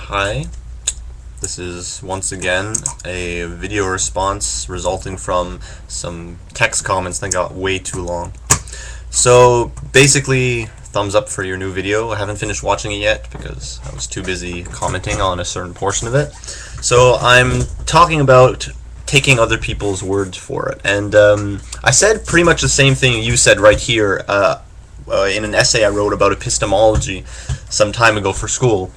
Hi, this is once again a video response resulting from some text comments that got way too long. So basically, thumbs up for your new video. I haven't finished watching it yet because I was too busy commenting on a certain portion of it. So I'm talking about taking other people's words for it. And I said pretty much the same thing you said right here in an essay I wrote about epistemology some time ago for school.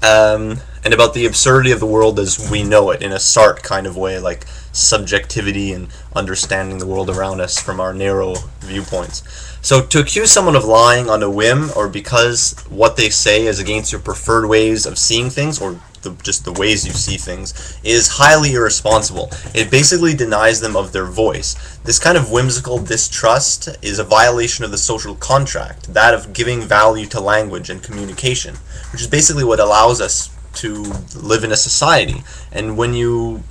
And about the absurdity of the world as we know it in a Sartre kind of way, like subjectivity and understanding the world around us from our narrow viewpoints. So to accuse someone of lying on a whim or because what they say is against your preferred ways of seeing things or just the ways you see things is highly irresponsible. It basically denies them of their voice. This kind of whimsical distrust is a violation of the social contract, that of giving value to language and communication, which is basically what allows us to live in a society. And when you're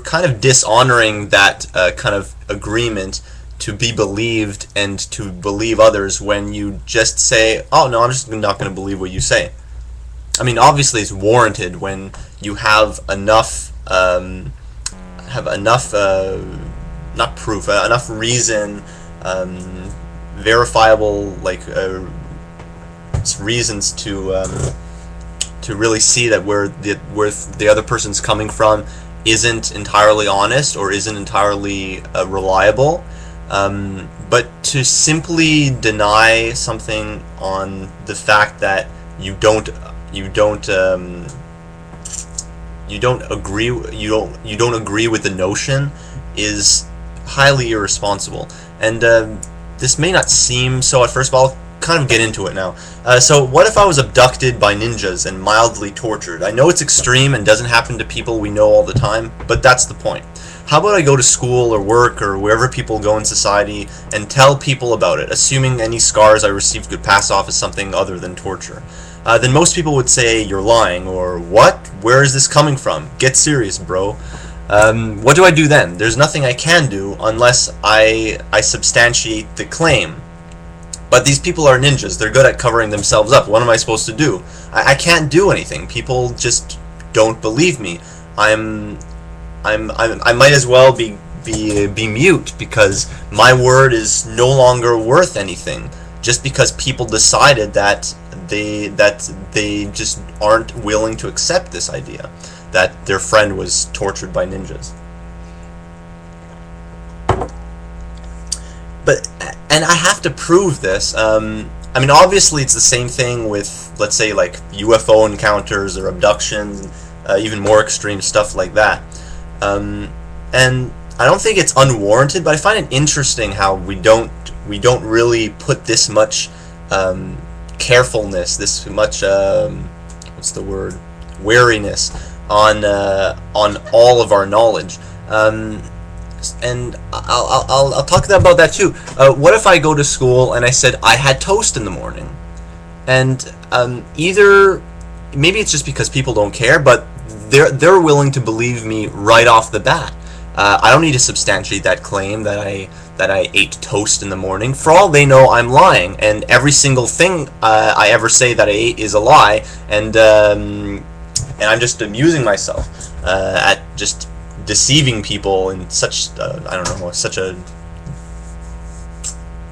kind of dishonoring that kind of agreement to be believed and to believe others when you just say, oh no, I'm just not going to believe what you say. I mean, obviously it's warranted when you have enough not proof, enough reason, verifiable reasons to really see that where the other person's coming from isn't entirely honest or isn't entirely reliable. But to simply deny something on the fact that you don't agree with the notion is highly irresponsible. And this may not seem so at first, but I'll kind of get into it now. So what if I was abducted by ninjas and mildly tortured? I know it's extreme and doesn't happen to people we know all the time, but that's the point. How about I go to school or work or wherever people go in society and tell people about it, assuming any scars I received could pass off as something other than torture? Then most people would say, you're lying, or what? Where is this coming from? Get serious, bro. What do I do then? There's nothing I can do unless I substantiate the claim. But these people are ninjas. They're good at covering themselves up. What am I supposed to do? I can't do anything. People just don't believe me. I might as well be mute because my word is no longer worth anything. Just because people decided that they just aren't willing to accept this idea that their friend was tortured by ninjas. And I have to prove this. I mean, obviously it's the same thing with, let's say, like UFO encounters or abductions, even more extreme stuff like that. And I don't think it's unwarranted, but I find it interesting how we don't really put this much carefulness, this much what's the word, wariness on all of our knowledge. And I'll talk about that too. What if I go to school and I said I had toast in the morning, and either maybe it's just because people don't care, but they're willing to believe me right off the bat. I don't need to substantiate that claim that I ate toast in the morning. For all they know, I'm lying, and every single thing I ever say that I ate is a lie, and I'm just amusing myself at just deceiving people in such I don't know, such a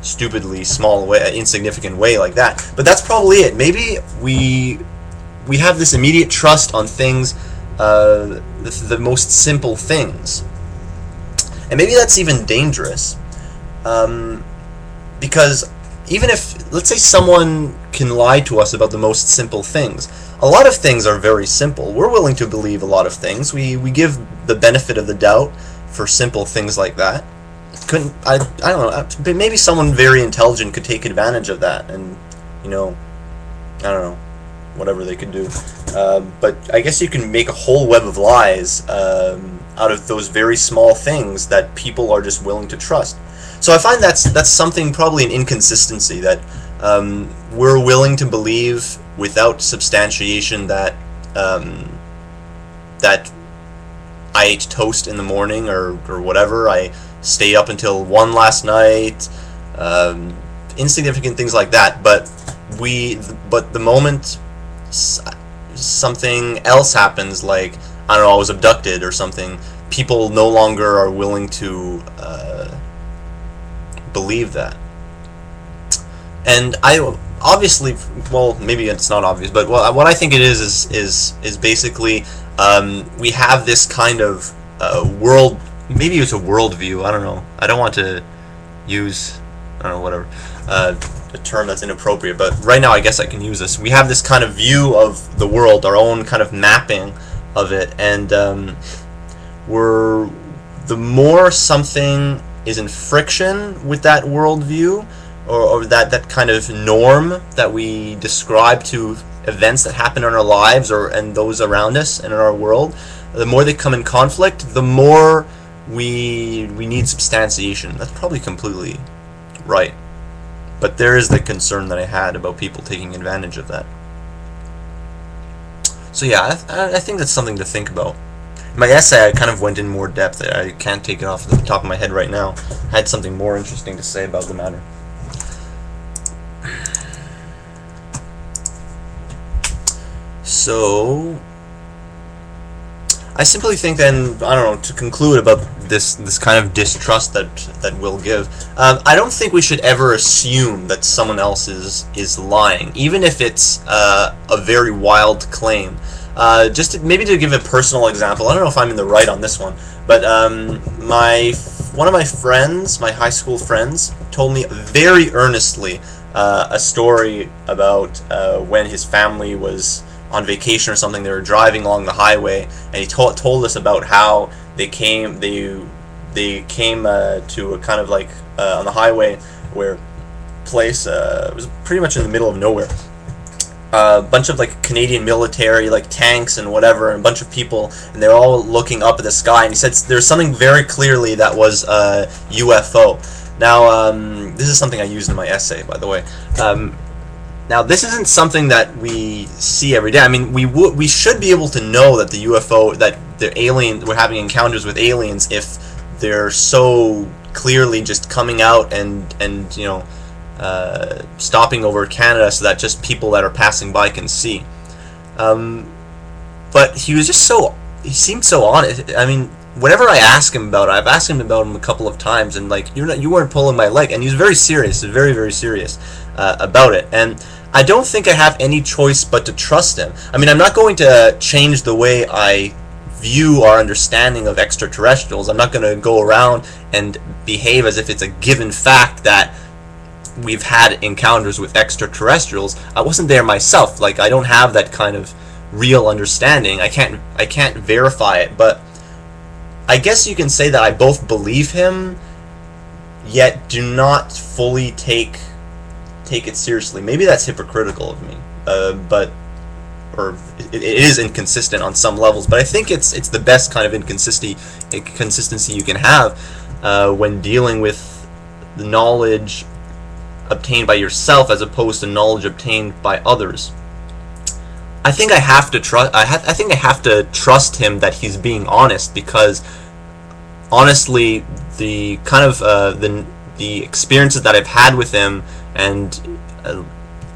stupidly small way, insignificant way like that. But that's probably it. Maybe we have this immediate trust on things, the most simple things. And maybe that's even dangerous, because even if, let's say, someone can lie to us about the most simple things, a lot of things are very simple. We're willing to believe a lot of things. We give the benefit of the doubt for simple things like that. I don't know, maybe someone very intelligent could take advantage of that and, I don't know, whatever they could do. But I guess you can make a whole web of lies out of those very small things that people are just willing to trust. So I find that's something, probably an inconsistency, that we're willing to believe without substantiation that that I ate toast in the morning or whatever. I stayed up until 1 last night. Insignificant things like that. But the moment something else happens, like, I don't know, I was abducted or something, people no longer are willing to believe that. And I obviously, well, maybe it's not obvious, but what I think it is basically we have this kind of world. Maybe it's a worldview. I don't know. I don't want to use, I don't know, whatever, a term that's inappropriate. But right now, I guess I can use this. We have this kind of view of the world, our own kind of mapping of it, and the more something is in friction with that worldview, or that kind of norm that we describe to events that happen in our lives and those around us and in our world, the more they come in conflict, the more we need substantiation. That's probably completely right. But there is the concern that I had about people taking advantage of that. So yeah, I think that's something to think about. My essay, I kind of went in more depth. I can't take it off the top of my head right now. I had something more interesting to say about the matter. So, I simply think then, I don't know, to conclude about this kind of distrust that we'll give, I don't think we should ever assume that someone else is lying, even if it's a very wild claim. Maybe to give a personal example, I don't know if I'm in the right on this one, but one of my friends, my high school friends, told me very earnestly a story about when his family was on vacation or something. They were driving along the highway, and he told us about how they came to a kind of like on the highway where place it was pretty much in the middle of nowhere. A bunch of like Canadian military, like tanks and whatever, and a bunch of people, and they're all looking up at the sky. And he said there's something very clearly that was a UFO. Now, this is something I used in my essay, by the way. Now, this isn't something that we see every day. I mean, we should be able to know that the UFO, that we're having encounters with aliens if they're so clearly just coming out and you know, stopping over Canada so that just people that are passing by can see. But he was just he seemed so honest. I mean, whenever I ask him about it, I've asked him about him a couple of times, and like, you weren't pulling my leg, and he was very serious, very, very serious about it. And I don't think I have any choice but to trust him. I mean, I'm not going to change the way I view our understanding of extraterrestrials. I'm not going to go around and behave as if it's a given fact that we've had encounters with extraterrestrials. I wasn't there myself. Like, I don't have that kind of real understanding. I can't verify it, but I guess you can say that I both believe him, yet do not fully take it seriously. Maybe that's hypocritical of me, or it is inconsistent on some levels. But I think it's the best kind of inconsistency you can have when dealing with the knowledge obtained by yourself as opposed to knowledge obtained by others. I think I have to trust. I think I have to trust him that he's being honest, because honestly, the kind of the experiences that I've had with him, and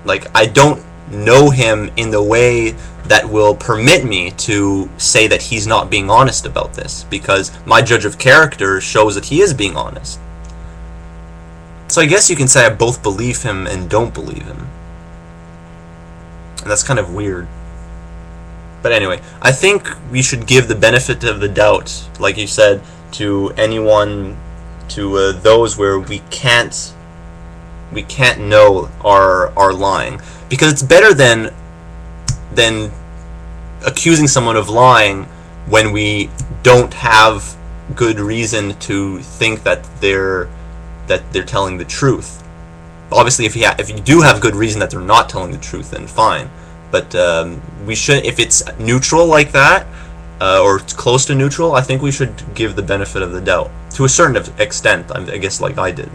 like, I don't know him in the way that will permit me to say that he's not being honest about this, because my judge of character shows that he is being honest. So I guess you can say I both believe him and don't believe him, and that's kind of weird. But anyway, I think we should give the benefit of the doubt, like you said, to anyone, to those where we can't know are lying, because it's better than accusing someone of lying when we don't have good reason to think that they're telling the truth. Obviously, if you do have good reason that they're not telling the truth, then fine. But we should, if it's neutral like that, or close to neutral, I think we should give the benefit of the doubt to a certain extent. I guess, like I did.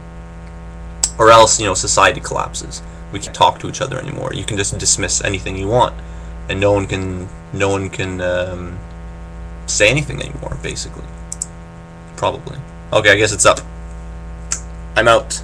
Or else, you know, society collapses. We can't talk to each other anymore. You can just dismiss anything you want, and no one can say anything anymore. Basically, probably. Okay, I guess it's up. I'm out.